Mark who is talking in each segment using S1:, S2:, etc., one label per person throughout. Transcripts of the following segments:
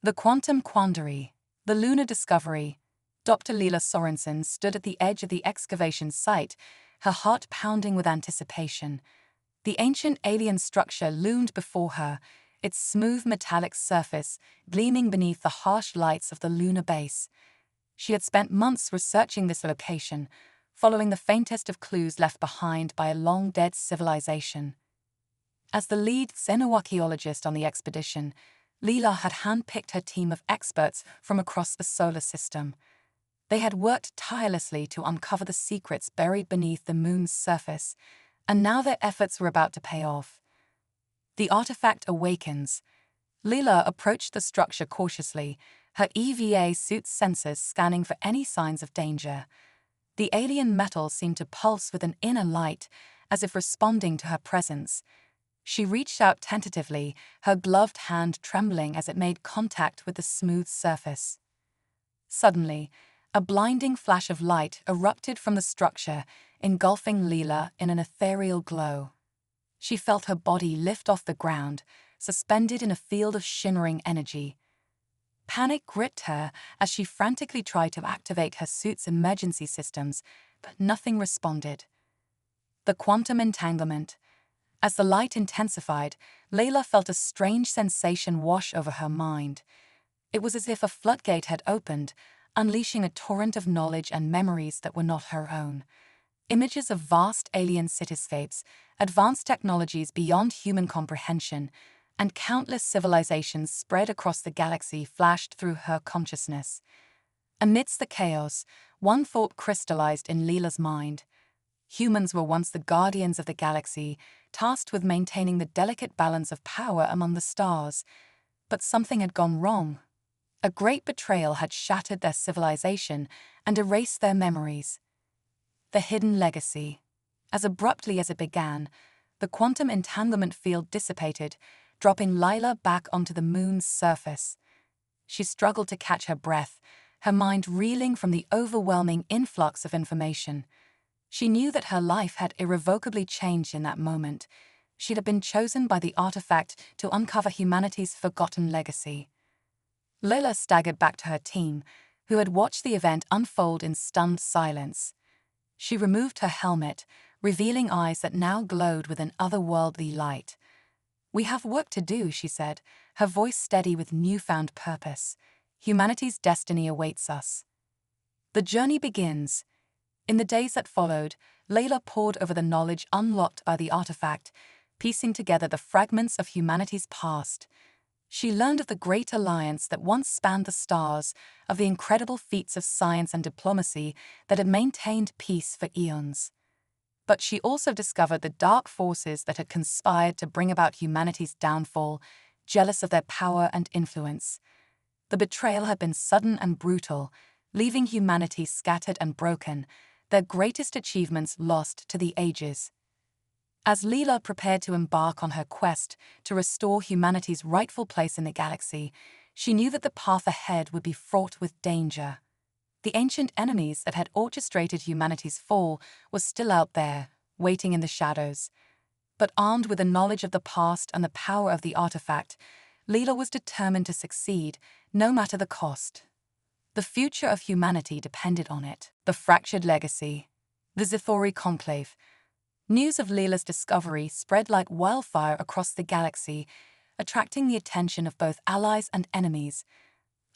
S1: The Quantum Quandary, the Lunar Discovery. Dr. Leela Sorensen stood at the edge of the excavation site, her heart pounding with anticipation. The ancient alien structure loomed before her, its smooth metallic surface gleaming beneath the harsh lights of the lunar base. She had spent months researching this location, following the faintest of clues left behind by a long-dead civilization. As the lead xenoarchaeologist on the expedition, Leela had handpicked her team of experts from across the solar system. They had worked tirelessly to uncover the secrets buried beneath the moon's surface, and now their efforts were about to pay off. The artifact awakens. Leela approached the structure cautiously, her EVA suit's sensors scanning for any signs of danger. The alien metal seemed to pulse with an inner light, as if responding to her presence. She reached out tentatively, her gloved hand trembling as it made contact with the smooth surface. Suddenly, a blinding flash of light erupted from the structure, engulfing Leela in an ethereal glow. She felt her body lift off the ground, suspended in a field of shimmering energy. Panic gripped her as she frantically tried to activate her suit's emergency systems, but nothing responded. The quantum entanglement. As the light intensified, Leela felt a strange sensation wash over her mind. It was as if a floodgate had opened, unleashing a torrent of knowledge and memories that were not her own. Images of vast alien cityscapes, advanced technologies beyond human comprehension, and countless civilizations spread across the galaxy flashed through her consciousness. Amidst the chaos, one thought crystallized in Leela's mind. Humans were once the guardians of the galaxy, tasked with maintaining the delicate balance of power among the stars. But something had gone wrong. A great betrayal had shattered their civilization and erased their memories. The hidden legacy. As abruptly as it began, the quantum entanglement field dissipated, dropping Leela back onto the moon's surface. She struggled to catch her breath, her mind reeling from the overwhelming influx of information. She knew that her life had irrevocably changed in that moment. She had been chosen by the artifact to uncover humanity's forgotten legacy. Leela staggered back to her team, who had watched the event unfold in stunned silence. She removed her helmet, revealing eyes that now glowed with an otherworldly light. "We have work to do," she said, her voice steady with newfound purpose. "Humanity's destiny awaits us." The journey begins. In the days that followed, Leela pored over the knowledge unlocked by the artifact, piecing together the fragments of humanity's past. She learned of the great alliance that once spanned the stars, of the incredible feats of science and diplomacy that had maintained peace for eons. But she also discovered the dark forces that had conspired to bring about humanity's downfall, jealous of their power and influence. The betrayal had been sudden and brutal, leaving humanity scattered and broken, their greatest achievements lost to the ages. As Leela prepared to embark on her quest to restore humanity's rightful place in the galaxy, she knew that the path ahead would be fraught with danger. The ancient enemies that had orchestrated humanity's fall were still out there, waiting in the shadows. But armed with the knowledge of the past and the power of the artifact, Leela was determined to succeed, no matter the cost. The future of humanity depended on it. The fractured legacy. The Zithori conclave. News of Leela's discovery spread like wildfire across the galaxy, attracting the attention of both allies and enemies.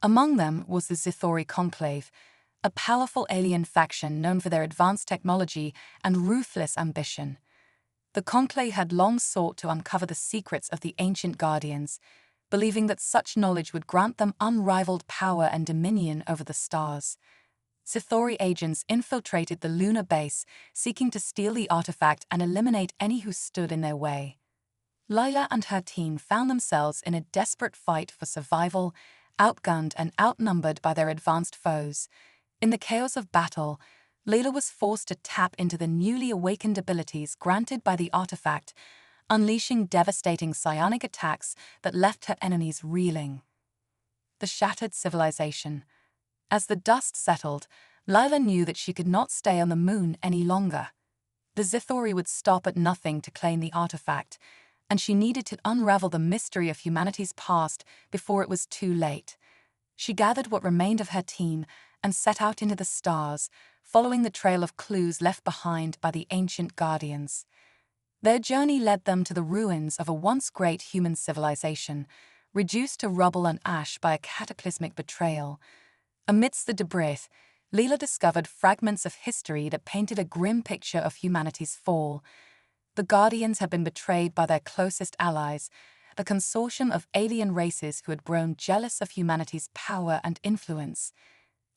S1: Among them was the Zithori conclave, a powerful alien faction known for their advanced technology and ruthless ambition. The conclave had long sought to uncover the secrets of the ancient guardians, believing that such knowledge would grant them unrivaled power and dominion over the stars. Zithori agents infiltrated the lunar base, seeking to steal the artifact and eliminate any who stood in their way. Leela and her team found themselves in a desperate fight for survival, outgunned and outnumbered by their advanced foes. In the chaos of battle, Leela was forced to tap into the newly awakened abilities granted by the artifact, unleashing devastating psionic attacks that left her enemies reeling. The shattered civilization. As the dust settled, Leela knew that she could not stay on the moon any longer. The Zithori would stop at nothing to claim the artifact, and she needed to unravel the mystery of humanity's past before it was too late. She gathered what remained of her team and set out into the stars, following the trail of clues left behind by the ancient guardians. Their journey led them to the ruins of a once great human civilization, reduced to rubble and ash by a cataclysmic betrayal. Amidst the debris, Leela discovered fragments of history that painted a grim picture of humanity's fall. The Guardians had been betrayed by their closest allies, a consortium of alien races who had grown jealous of humanity's power and influence.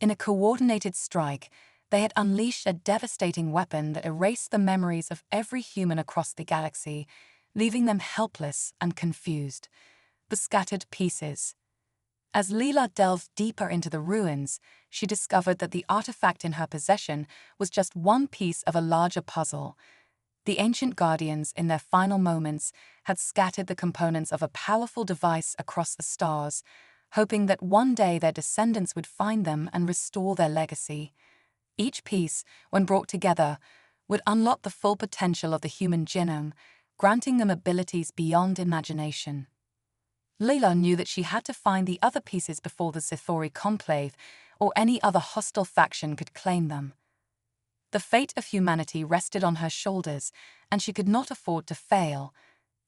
S1: In a coordinated strike, they had unleashed a devastating weapon that erased the memories of every human across the galaxy, leaving them helpless and confused. The scattered pieces. As Leela delved deeper into the ruins, she discovered that the artifact in her possession was just one piece of a larger puzzle. The ancient guardians, in their final moments, had scattered the components of a powerful device across the stars, hoping that one day their descendants would find them and restore their legacy. Each piece, when brought together, would unlock the full potential of the human genome, granting them abilities beyond imagination. Leela knew that she had to find the other pieces before the Zithori conclave or any other hostile faction could claim them. The fate of humanity rested on her shoulders, and she could not afford to fail.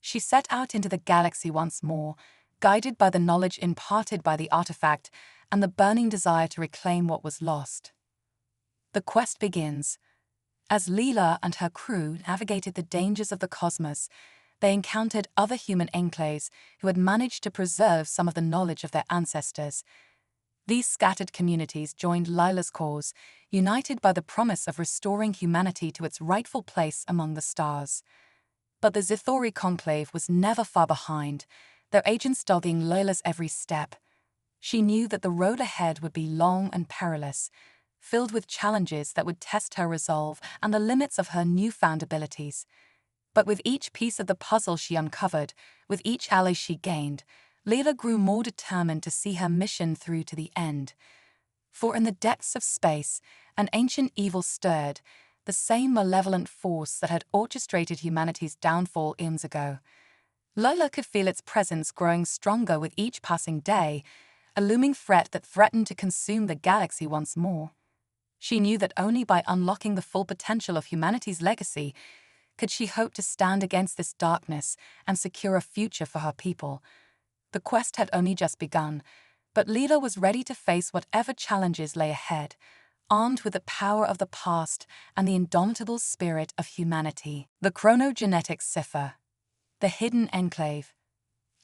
S1: She set out into the galaxy once more, guided by the knowledge imparted by the artifact and the burning desire to reclaim what was lost. The quest begins. As Leela and her crew navigated the dangers of the cosmos, they encountered other human enclaves who had managed to preserve some of the knowledge of their ancestors. These scattered communities joined Lila's cause, united by the promise of restoring humanity to its rightful place among the stars. But the Zithori conclave was never far behind, their agents studying Lila's every step. She knew that the road ahead would be long and perilous, filled with challenges that would test her resolve and the limits of her newfound abilities. But with each piece of the puzzle she uncovered, with each ally she gained, Leela grew more determined to see her mission through to the end. For in the depths of space, an ancient evil stirred, the same malevolent force that had orchestrated humanity's downfall eons ago. Leela could feel its presence growing stronger with each passing day, a looming threat that threatened to consume the galaxy once more. She knew that only by unlocking the full potential of humanity's legacy could she hope to stand against this darkness and secure a future for her people. The quest had only just begun, but Leela was ready to face whatever challenges lay ahead, armed with the power of the past and the indomitable spirit of humanity. The chronogenetic cipher. The hidden enclave.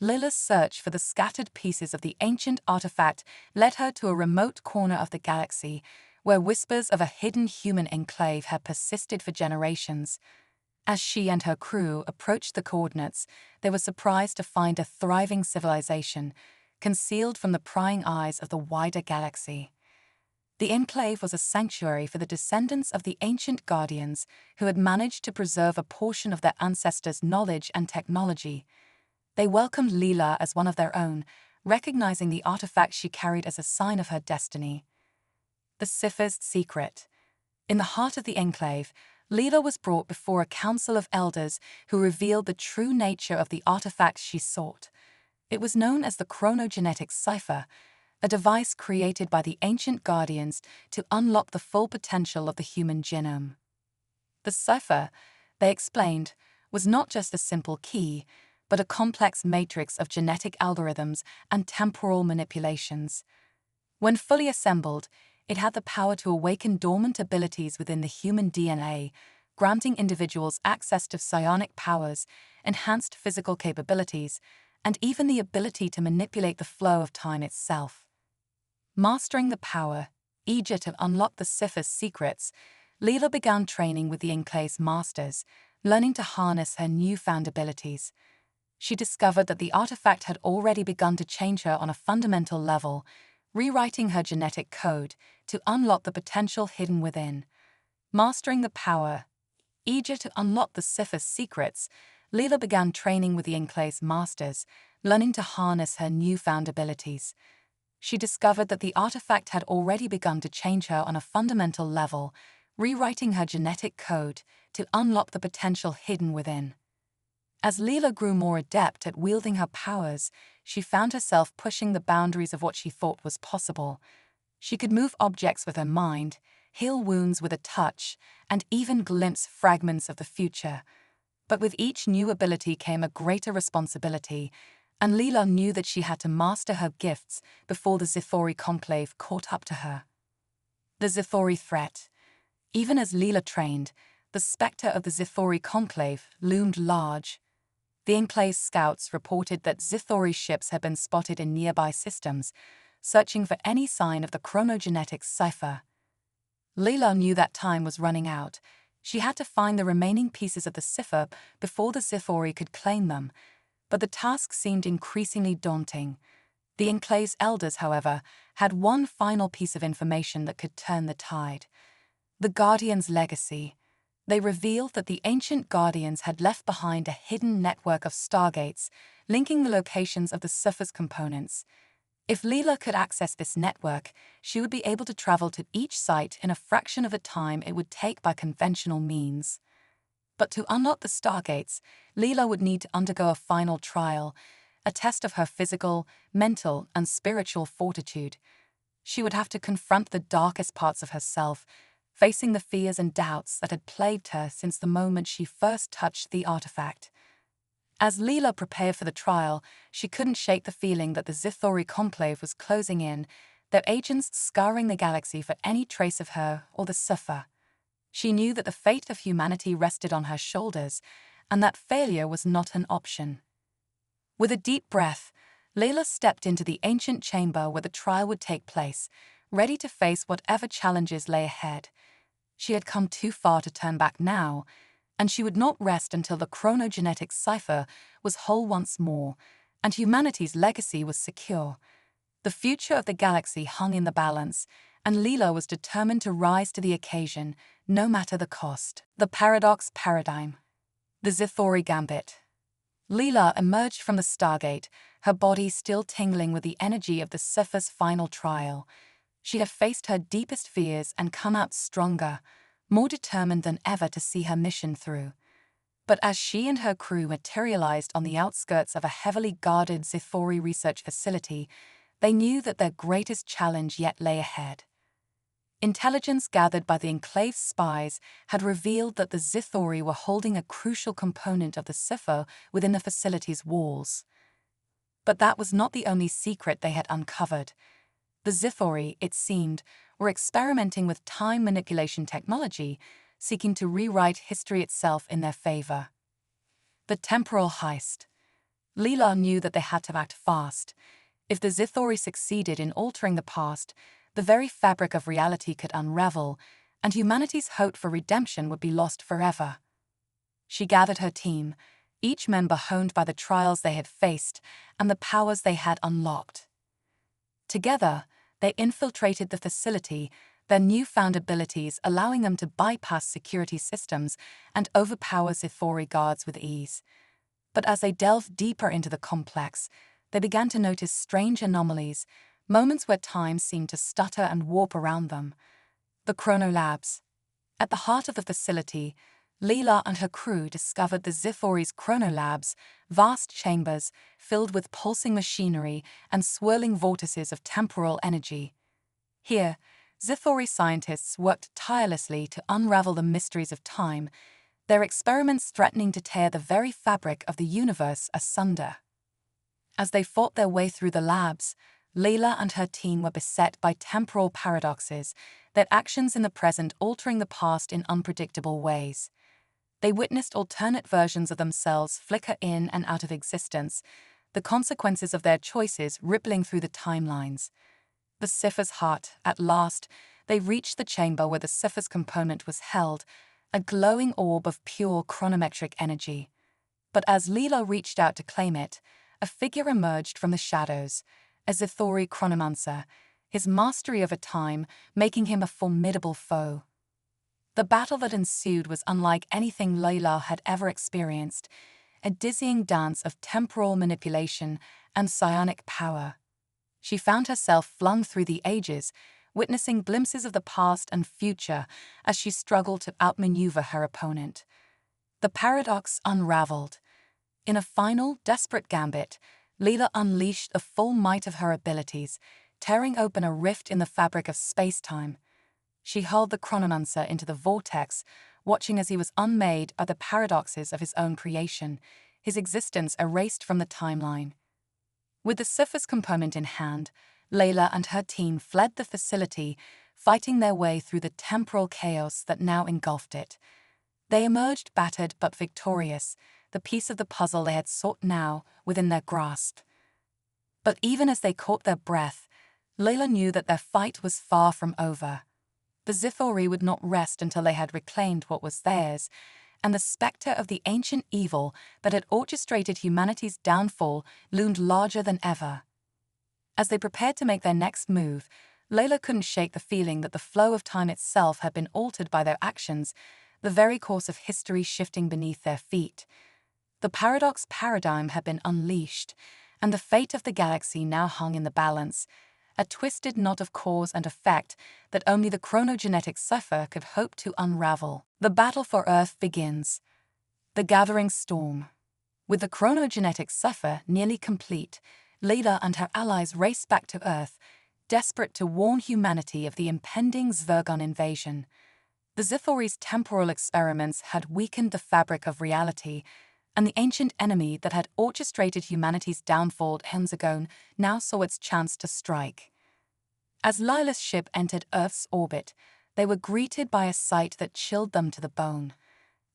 S1: Leela's search for the scattered pieces of the ancient artifact led her to a remote corner of the galaxy, where whispers of a hidden human enclave had persisted for generations. As she and her crew approached the coordinates, they were surprised to find a thriving civilization, concealed from the prying eyes of the wider galaxy. The enclave was a sanctuary for the descendants of the ancient guardians who had managed to preserve a portion of their ancestors' knowledge and technology. They welcomed Leela as one of their own, recognizing the artifact she carried as a sign of her destiny. The cipher's secret. In the heart of the enclave, Leela was brought before a council of elders who revealed the true nature of the artifacts she sought. It was known as the chronogenetic cipher, a device created by the ancient guardians to unlock the full potential of the human genome. The cipher, they explained, was not just a simple key, but a complex matrix of genetic algorithms and temporal manipulations. When fully assembled, it had the power to awaken dormant abilities within the human DNA, granting individuals access to psionic powers, enhanced physical capabilities, and even the ability to manipulate the flow of time itself. Mastering the power, eager to unlock the cipher's secrets, Leela began training with the enclave's masters, learning to harness her newfound abilities. She discovered that the artifact had already begun to change her on a fundamental level, rewriting her genetic code to unlock the potential hidden within. Mastering the power, eager to unlock the cipher's secrets, Leela began training with the enclave's masters, learning to harness her newfound abilities. She discovered that the artifact had already begun to change her on a fundamental level, rewriting her genetic code to unlock the potential hidden within. As Leela grew more adept at wielding her powers, she found herself pushing the boundaries of what she thought was possible. She could move objects with her mind, heal wounds with a touch, and even glimpse fragments of the future. But with each new ability came a greater responsibility, and Leela knew that she had to master her gifts before the Zithori conclave caught up to her. The Zithori threat. Even as Leela trained, the specter of the Zithori conclave loomed large. The Enclave's scouts reported that Zithori ships had been spotted in nearby systems, searching for any sign of the chronogenetic cipher. Leela knew that time was running out. She had to find the remaining pieces of the cipher before the Zithori could claim them, but the task seemed increasingly daunting. The Enclave's elders, however, had one final piece of information that could turn the tide. The Guardian's legacy. They revealed that the ancient Guardians had left behind a hidden network of stargates, linking the locations of the cipher's components. If Leela could access this network, she would be able to travel to each site in a fraction of the time it would take by conventional means. But to unlock the stargates, Leela would need to undergo a final trial, a test of her physical, mental, and spiritual fortitude. She would have to confront the darkest parts of herself, facing the fears and doubts that had plagued her since the moment she first touched the artifact. As Leela prepared for the trial, she couldn't shake the feeling that the Zithori conclave was closing in, their agents scouring the galaxy for any trace of her or the cipher. She knew that the fate of humanity rested on her shoulders, and that failure was not an option. With a deep breath, Leela stepped into the ancient chamber where the trial would take place, ready to face whatever challenges lay ahead. She had come too far to turn back now, and she would not rest until the chronogenetic cipher was whole once more, and humanity's legacy was secure. The future of the galaxy hung in the balance, and Leela was determined to rise to the occasion, no matter the cost. The Paradox Paradigm. The Zithori Gambit. Leela emerged from the Stargate, her body still tingling with the energy of the cipher's final trial. She had faced her deepest fears and come out stronger, more determined than ever to see her mission through. But as she and her crew materialized on the outskirts of a heavily guarded Zithori research facility, they knew that their greatest challenge yet lay ahead. Intelligence gathered by the Enclave's spies had revealed that the Zithori were holding a crucial component of the cipher within the facility's walls. But that was not the only secret they had uncovered. The Zithori, it seemed, were experimenting with time manipulation technology, seeking to rewrite history itself in their favor. The temporal heist. Leela knew that they had to act fast. If the Zithori succeeded in altering the past, the very fabric of reality could unravel, and humanity's hope for redemption would be lost forever. She gathered her team, each member honed by the trials they had faced and the powers they had unlocked. Together, they infiltrated the facility, their newfound abilities allowing them to bypass security systems and overpower Zithori guards with ease. But as they delved deeper into the complex, they began to notice strange anomalies, moments where time seemed to stutter and warp around them. The chronolabs. At the heart of the facility, Leela and her crew discovered the Zithori's chronolabs, vast chambers filled with pulsing machinery and swirling vortices of temporal energy. Here, Zithori scientists worked tirelessly to unravel the mysteries of time, their experiments threatening to tear the very fabric of the universe asunder. As they fought their way through the labs, Leela and her team were beset by temporal paradoxes, their actions in the present altering the past in unpredictable ways. They witnessed alternate versions of themselves flicker in and out of existence, the consequences of their choices rippling through the timelines. The cipher's heart, at last, they reached the chamber where the cipher's component was held, a glowing orb of pure chronometric energy. But as Leela reached out to claim it, a figure emerged from the shadows, a Zithori chronomancer, his mastery over time making him a formidable foe. The battle that ensued was unlike anything Leela had ever experienced, a dizzying dance of temporal manipulation and psionic power. She found herself flung through the ages, witnessing glimpses of the past and future as she struggled to outmaneuver her opponent. The paradox unraveled. In a final, desperate gambit, Leela unleashed the full might of her abilities, tearing open a rift in the fabric of space-time. She hurled the chronomancer into the vortex, watching as he was unmade by the paradoxes of his own creation, his existence erased from the timeline. With the surface component in hand, Layla and her team fled the facility, fighting their way through the temporal chaos that now engulfed it. They emerged battered but victorious, the piece of the puzzle they had sought now within their grasp. But even as they caught their breath, Layla knew that their fight was far from over. The Zithori would not rest until they had reclaimed what was theirs, and the specter of the ancient evil that had orchestrated humanity's downfall loomed larger than ever. As they prepared to make their next move, Layla couldn't shake the feeling that the flow of time itself had been altered by their actions, the very course of history shifting beneath their feet. The paradox paradigm had been unleashed, and the fate of the galaxy now hung in the balance, a twisted knot of cause and effect that only the chronogenetic cipher could hope to unravel. The battle for Earth begins. The gathering storm. With the chronogenetic cipher nearly complete, Layla and her allies raced back to Earth, desperate to warn humanity of the impending Zvergon invasion. The Zithori's temporal experiments had weakened the fabric of reality, and the ancient enemy that had orchestrated humanity's downfall eons ago now saw its chance to strike. As Layla's ship entered Earth's orbit, they were greeted by a sight that chilled them to the bone.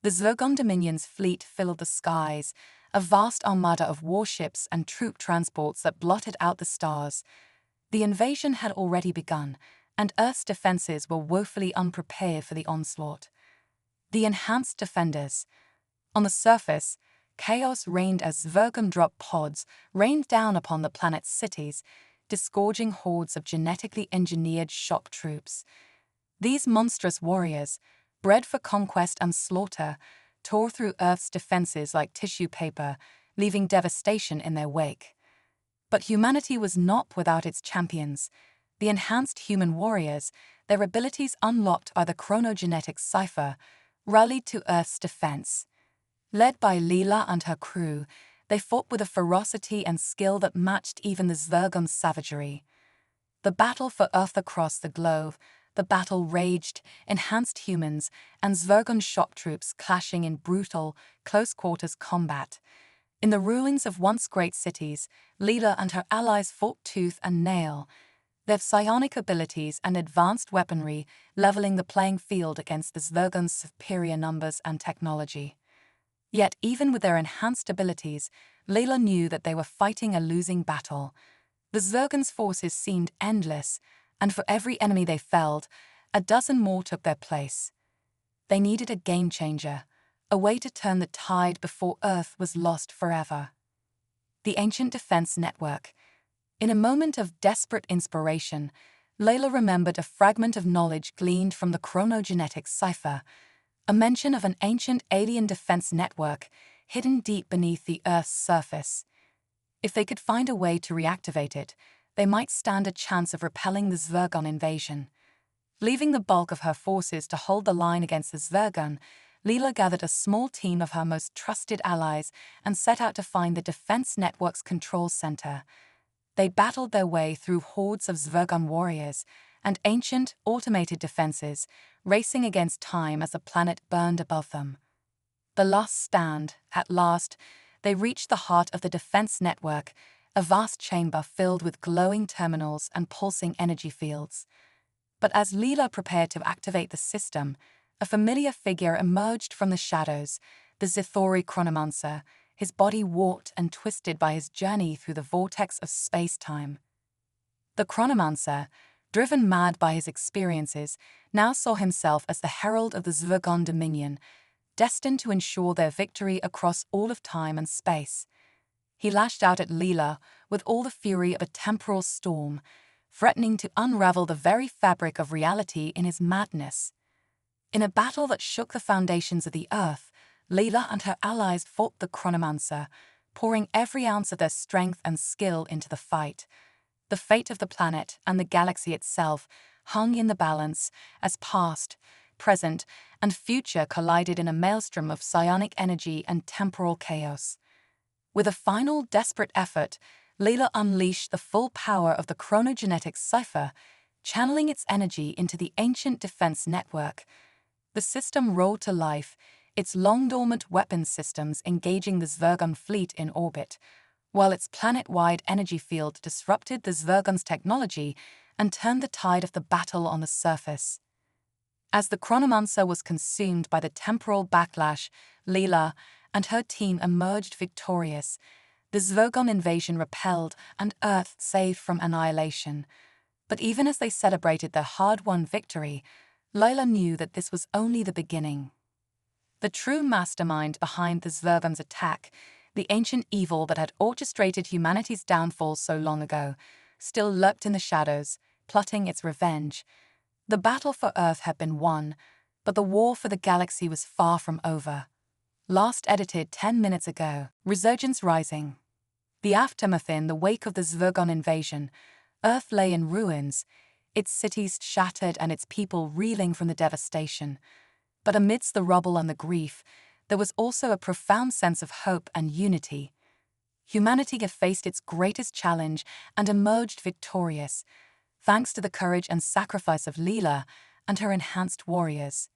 S1: The Zvergon Dominion's fleet filled the skies, a vast armada of warships and troop transports that blotted out the stars. The invasion had already begun, and Earth's defenses were woefully unprepared for the onslaught. The enhanced defenders. On the surface, chaos reigned as Zvergon drop pods rained down upon the planet's cities, disgorging hordes of genetically engineered shock troops. These monstrous warriors, bred for conquest and slaughter, tore through Earth's defenses like tissue paper, leaving devastation in their wake. But humanity was not without its champions. The enhanced human warriors, their abilities unlocked by the chronogenetic cipher, rallied to Earth's defense. Led by Layla and her crew, they fought with a ferocity and skill that matched even the Zvergon's savagery. The battle for Earth across the globe, the battle raged, enhanced humans and Zvergon shock troops clashing in brutal, close-quarters combat. In the ruins of once great cities, Layla and her allies fought tooth and nail, their psionic abilities and advanced weaponry leveling the playing field against the Zvergon's superior numbers and technology. Yet even with their enhanced abilities, Layla knew that they were fighting a losing battle. The Zvergon's forces seemed endless, and for every enemy they felled, a dozen more took their place. They needed a game-changer, a way to turn the tide before Earth was lost forever. The Ancient Defense Network. In a moment of desperate inspiration, Layla remembered a fragment of knowledge gleaned from the chronogenetic cipher, a mention of an ancient alien defense network hidden deep beneath the Earth's surface. If they could find a way to reactivate it, they might stand a chance of repelling the Zvergon invasion. Leaving the bulk of her forces to hold the line against the Zvergon, Layla gathered a small team of her most trusted allies and set out to find the defense network's control center. They battled their way through hordes of Zvergon warriors and ancient, automated defenses, racing against time as the planet burned above them. The last stand, at last, they reached the heart of the defense network, a vast chamber filled with glowing terminals and pulsing energy fields. But as Layla prepared to activate the system, a familiar figure emerged from the shadows, the Zithori chronomancer, his body warped and twisted by his journey through the vortex of space-time. The chronomancer, driven mad by his experiences, now saw himself as the herald of the Zvergon Dominion, destined to ensure their victory across all of time and space. He lashed out at Layla with all the fury of a temporal storm, threatening to unravel the very fabric of reality in his madness. In a battle that shook the foundations of the Earth, Layla and her allies fought the chronomancer, pouring every ounce of their strength and skill into the fight. The fate of the planet and the galaxy itself hung in the balance as past, present, and future collided in a maelstrom of psionic energy and temporal chaos. With a final desperate effort, Layla unleashed the full power of the chronogenetic cipher, channeling its energy into the ancient defense network. The system roared to life, its long-dormant weapons systems engaging the Zvergon fleet in orbit, while its planet-wide energy field disrupted the Zvergon's technology and turned the tide of the battle on the surface. As the Chronomancer was consumed by the temporal backlash, Leela and her team emerged victorious. The Zvergon invasion repelled and Earth saved from annihilation. But even as they celebrated their hard-won victory, Leela knew that this was only the beginning. The true mastermind behind the Zvergon's attack, the ancient evil that had orchestrated humanity's downfall so long ago, still lurked in the shadows, plotting its revenge. The battle for Earth had been won, but the war for the galaxy was far from over. Last edited 10 minutes ago. Resurgence rising. The aftermath. In the wake of the Zvergon invasion, Earth lay in ruins, its cities shattered and its people reeling from the devastation. But amidst the rubble and the grief, there was also a profound sense of hope and unity. Humanity had faced its greatest challenge and emerged victorious, thanks to the courage and sacrifice of Leela and her enhanced warriors.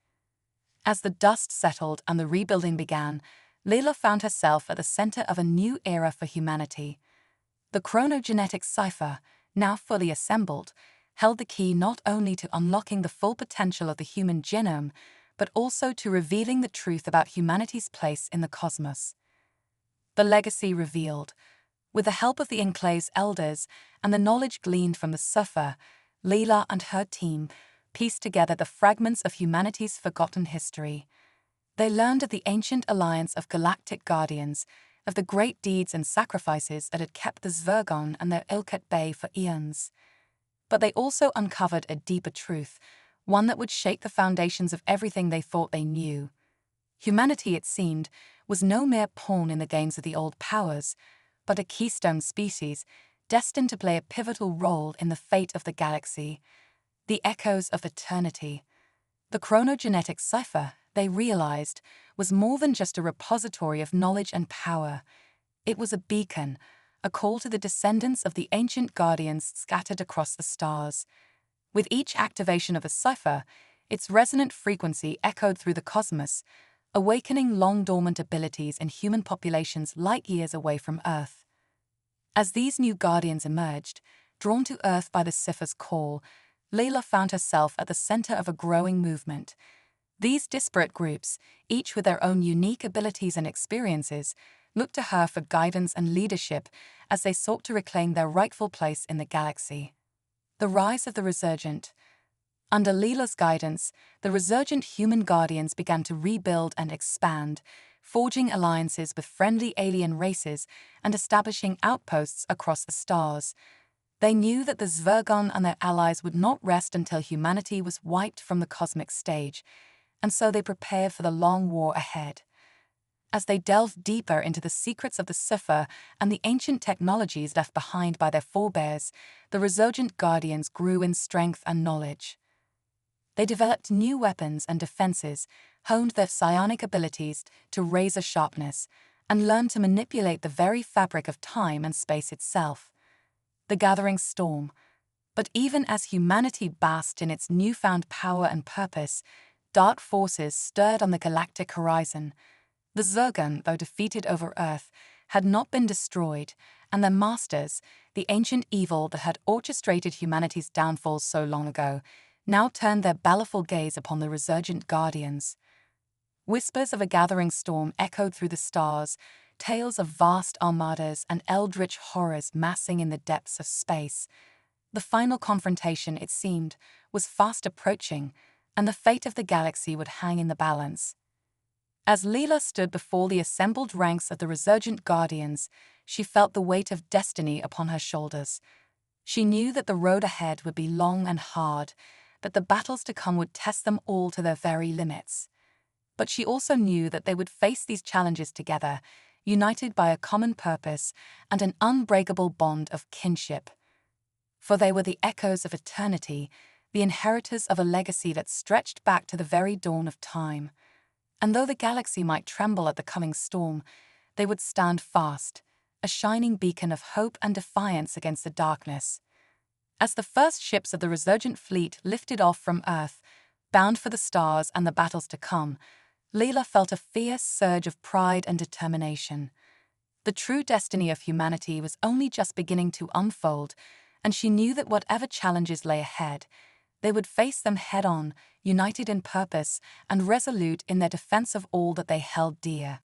S1: As the dust settled and the rebuilding began, Leela found herself at the center of a new era for humanity. The chronogenetic cipher, now fully assembled, held the key not only to unlocking the full potential of the human genome, but also to revealing the truth about humanity's place in the cosmos. The legacy revealed. With the help of the Enclave's elders and the knowledge gleaned from the cipher, Leela and her team pieced together the fragments of humanity's forgotten history. They learned of the ancient alliance of galactic guardians, of the great deeds and sacrifices that had kept the Zvergon and their ilk at bay for eons. But they also uncovered a deeper truth, one that would shake the foundations of everything they thought they knew. Humanity, it seemed, was no mere pawn in the games of the old powers, but a keystone species destined to play a pivotal role in the fate of the galaxy. The echoes of eternity. The chronogenetic cipher, they realized, was more than just a repository of knowledge and power. It was a beacon, a call to the descendants of the ancient guardians scattered across the stars. With each activation of a cipher, its resonant frequency echoed through the cosmos, awakening long-dormant abilities in human populations light years away from Earth. As these new guardians emerged, drawn to Earth by the cipher's call, Leela found herself at the center of a growing movement. These disparate groups, each with their own unique abilities and experiences, looked to her for guidance and leadership as they sought to reclaim their rightful place in the galaxy. The rise of the Resurgent. Under Leela's guidance, the resurgent human guardians began to rebuild and expand, forging alliances with friendly alien races and establishing outposts across the stars. They knew that the Zvergon and their allies would not rest until humanity was wiped from the cosmic stage, and so they prepared for the long war ahead. As they delved deeper into the secrets of the cipher and the ancient technologies left behind by their forebears, the resurgent guardians grew in strength and knowledge. They developed new weapons and defenses, honed their psionic abilities to razor sharpness, and learned to manipulate the very fabric of time and space itself. The gathering storm. But even as humanity basked in its newfound power and purpose, dark forces stirred on the galactic horizon. The Zvergon, though defeated over Earth, had not been destroyed, and their masters, the ancient evil that had orchestrated humanity's downfall so long ago, now turned their baleful gaze upon the resurgent guardians. Whispers of a gathering storm echoed through the stars, tales of vast armadas and eldritch horrors massing in the depths of space. The final confrontation, it seemed, was fast approaching, and the fate of the galaxy would hang in the balance. As Leela stood before the assembled ranks of the resurgent guardians, she felt the weight of destiny upon her shoulders. She knew that the road ahead would be long and hard, that the battles to come would test them all to their very limits. But she also knew that they would face these challenges together, united by a common purpose and an unbreakable bond of kinship. For they were the echoes of eternity, the inheritors of a legacy that stretched back to the very dawn of time. And though the galaxy might tremble at the coming storm, they would stand fast, a shining beacon of hope and defiance against the darkness. As the first ships of the resurgent fleet lifted off from Earth, bound for the stars and the battles to come, Leela felt a fierce surge of pride and determination. The true destiny of humanity was only just beginning to unfold, and she knew that whatever challenges lay ahead, they would face them head-on, united in purpose and resolute in their defense of all that they held dear.